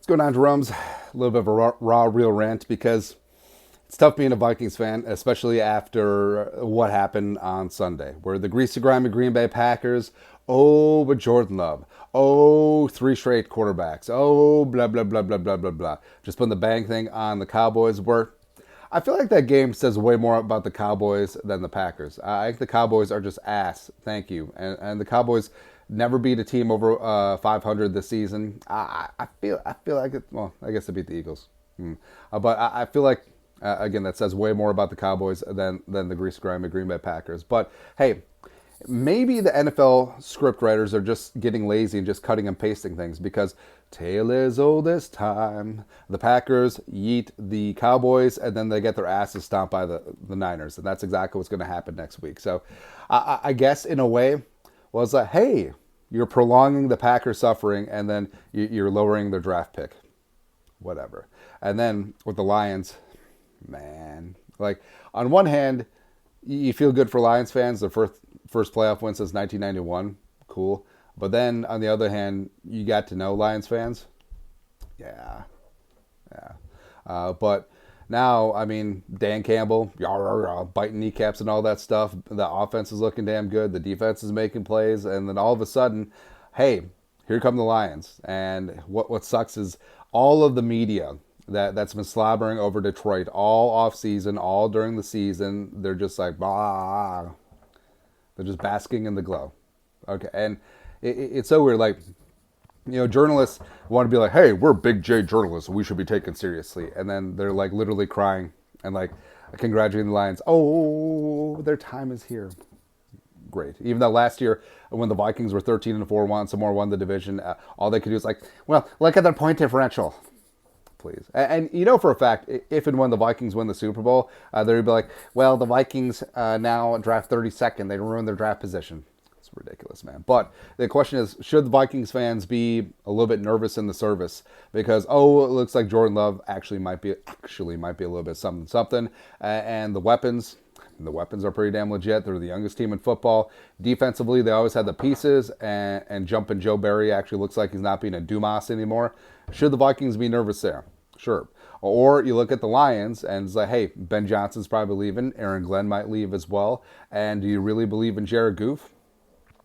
What's going on, Jerome's? A little bit of a raw, real rant because it's tough being a Vikings fan, especially after what happened on Sunday, where the greasy, grimy Green Bay Packers, oh, but Jordan Love, oh, three straight quarterbacks, oh, blah, blah, blah, blah, blah, blah, blah. Just putting the bang thing on the Cowboys, where I feel like that game says way more about the Cowboys than the Packers. I think the Cowboys are just ass. Thank you. And the Cowboys never beat a team over 500 this season. I feel like it. Well, I guess they beat the Eagles. But I feel like again that says way more about the Cowboys than the grease grimy Green Bay Packers. But hey, maybe the NFL script writers are just getting lazy and just cutting and pasting things because tale is old this time. The Packers yeet the Cowboys and then they get their asses stomped by the Niners. And that's exactly what's going to happen next week. So I guess in a way was like, hey, you're prolonging the Packers suffering and then you're lowering their draft pick. Whatever. And then with the Lions, man, like on one hand, you feel good for Lions fans. Their first playoff win since 1991. Cool. But then, on the other hand, you got to know Lions fans. Yeah. But now, I mean, Dan Campbell, biting kneecaps and all that stuff. The offense is looking damn good. The defense is making plays. And then all of a sudden, hey, here come the Lions. And what sucks is all of the media that's been slobbering over Detroit all off season, all during the season. They're just like, bah. They're just basking in the glow. Okay, and it's so weird. Like, journalists want to be like, hey, we're big J journalists. We should be taken seriously. And then they're like literally crying and like congratulating the Lions. Oh, their time is here. Great. Even though last year when the Vikings were 13-4, some more won the division, all they could do is like, well, look at their point differential. Please. And for a fact, if and when the Vikings win the Super Bowl, they'd be like, well, the Vikings now draft 32nd. They ruin their draft position. It's ridiculous, man. But the question is, should the Vikings fans be a little bit nervous in the service? Because, it looks like Jordan Love actually might be a little bit something. And the weapons are pretty damn legit. They're the youngest team in football. Defensively, they always had the pieces. And jumping Joe Barry actually looks like he's not being a Dumas anymore. Should the Vikings be nervous there? Sure. Or you look at the Lions and it's like, hey, Ben Johnson's probably leaving. Aaron Glenn might leave as well. And do you really believe in Jared Goff?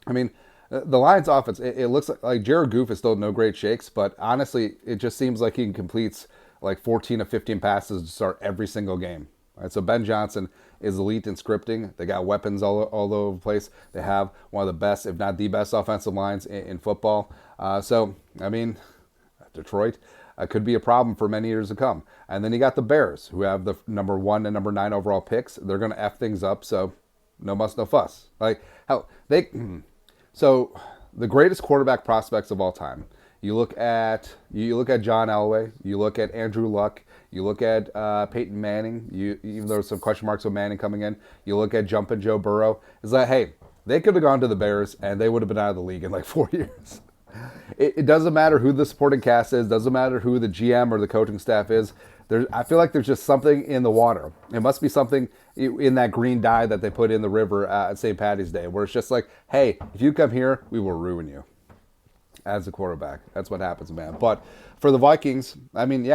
I mean, the Lions offense, it looks like Jared Goff is still no great shakes, but honestly, it just seems like he completes like 14 of 15 passes to start every single game. All right, so Ben Johnson is elite in scripting. They got weapons all over the place. They have one of the best, if not the best, offensive lines in football. So, I mean, Detroit could be a problem for many years to come. And then you got the Bears, who have the number 1 and number 9 overall picks. They're going to F things up, so no muss, no fuss. Like, hell, so the greatest quarterback prospects of all time. You look at John Elway. You look at Andrew Luck. You look at Peyton Manning. Even though there's some question marks with Manning coming in. You look at Jumpin' Joe Burrow. It's like, hey, they could have gone to the Bears and they would have been out of the league in like 4 years. It doesn't matter who the supporting cast is. Doesn't matter who the GM or the coaching staff is. I feel like there's just something in the water. It must be something in that green dye that they put in the river at St. Patty's Day, where it's just like, hey, if you come here, we will ruin you as a quarterback. That's what happens, man. But for the Vikings, I mean,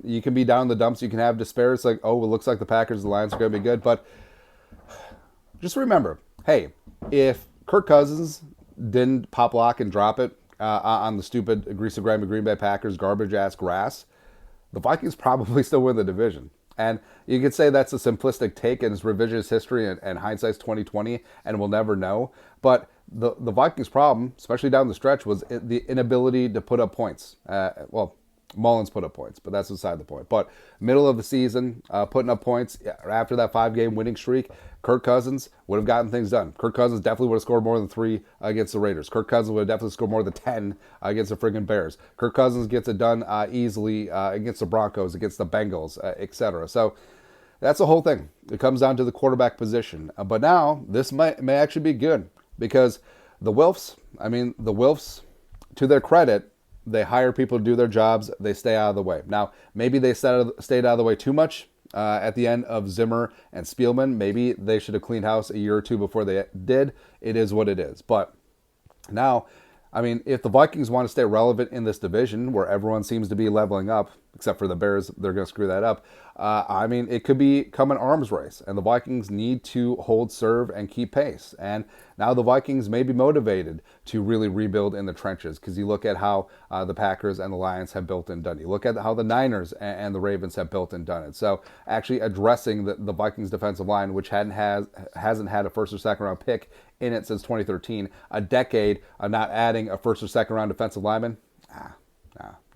you can be down in the dumps. You can have despair. It's like, it looks like the Packers, the Lions are going to be good. But just remember, hey, if Kirk Cousins didn't pop lock and drop it on the stupid greasy grimy Green Bay Packers garbage-ass grass, the Vikings probably still win the division. And you could say that's a simplistic take and it's revisionist history and hindsight's 2020 and we'll never know. But the Vikings' problem, especially down the stretch, was the inability to put up points. Mullins put up points, but that's beside the point. But middle of the season, putting up points after that 5-game winning streak, Kirk Cousins would have gotten things done. Kirk Cousins definitely would have scored more than 3 against the Raiders. Kirk Cousins would have definitely scored more than 10 against the friggin' Bears. Kirk Cousins gets it done easily against the Broncos, against the Bengals, etc. So that's the whole thing. It comes down to the quarterback position. But now this may actually be good because the Wilfs, to their credit, they hire people to do their jobs. They stay out of the way. Now, maybe they stayed out of the way too much at the end of Zimmer and Spielman. Maybe they should have cleaned house a year or two before they did. It is what it is. But now, I mean, if the Vikings want to stay relevant in this division where everyone seems to be leveling up, except for the Bears, they're going to screw that up. I mean, it could become an arms race, and the Vikings need to hold serve and keep pace. And now the Vikings may be motivated to really rebuild in the trenches because you look at how the Packers and the Lions have built and done it. You look at how the Niners and the Ravens have built and done it. So actually addressing the Vikings defensive line, which hasn't had a first or second round pick in it since 2013, a decade of not adding a first or second round defensive lineman.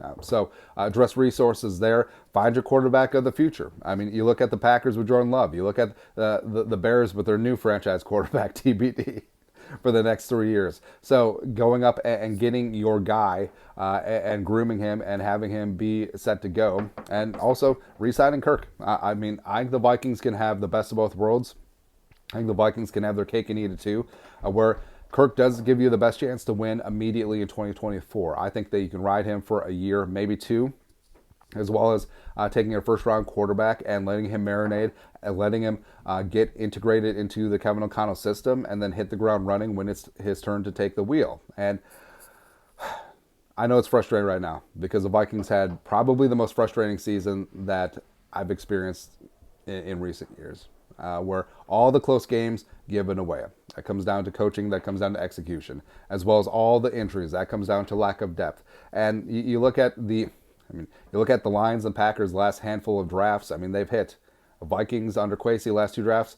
No. So address resources there. Find your quarterback of the future. I mean, you look at the Packers with Jordan Love. You look at the Bears with their new franchise quarterback, TBD, for the next 3 years. So going up and getting your guy and grooming him and having him be set to go. And also re-signing Kirk. I mean, I think the Vikings can have the best of both worlds. I think the Vikings can have their cake and eat it too, where Kirk does give you the best chance to win immediately in 2024. I think that you can ride him for a year, maybe two, as well as taking a first-round quarterback and letting him marinate and letting him get integrated into the Kevin O'Connell system and then hit the ground running when it's his turn to take the wheel. And I know it's frustrating right now because the Vikings had probably the most frustrating season that I've experienced in recent years. Where all the close games given away. That comes down to coaching, that comes down to execution, as well as all the injuries. That comes down to lack of depth. And you look at you look at the Lions and Packers' last handful of drafts. I mean, they've hit Vikings under Kwesi last two drafts.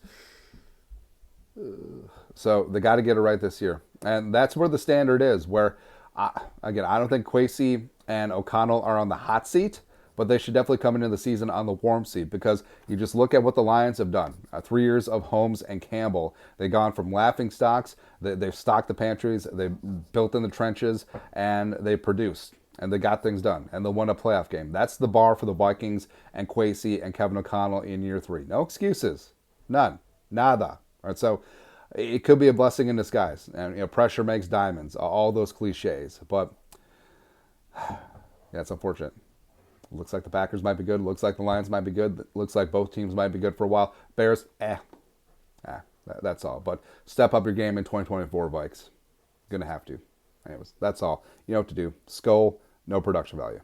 So they got to get it right this year. And that's where the standard is, where, I don't think Kwesi and O'Connell are on the hot seat, but they should definitely come into the season on the warm seat because you just look at what the Lions have done. 3 years of Holmes and Campbell. They've gone from laughing stocks, they've stocked the pantries, they've built in the trenches, and they produced. And they got things done. And they won a playoff game. That's the bar for the Vikings and Kwesi and Kevin O'Connell in year 3. No excuses. None. Nada. All right, so it could be a blessing in disguise. And pressure makes diamonds. All those cliches. But yeah, it's unfortunate. Looks like the Packers might be good. Looks like the Lions might be good. Looks like both teams might be good for a while. Bears, that's all. But step up your game in 2024, Vikes. Gonna have to. Anyways, that's all. You know what to do. Skull, no production value.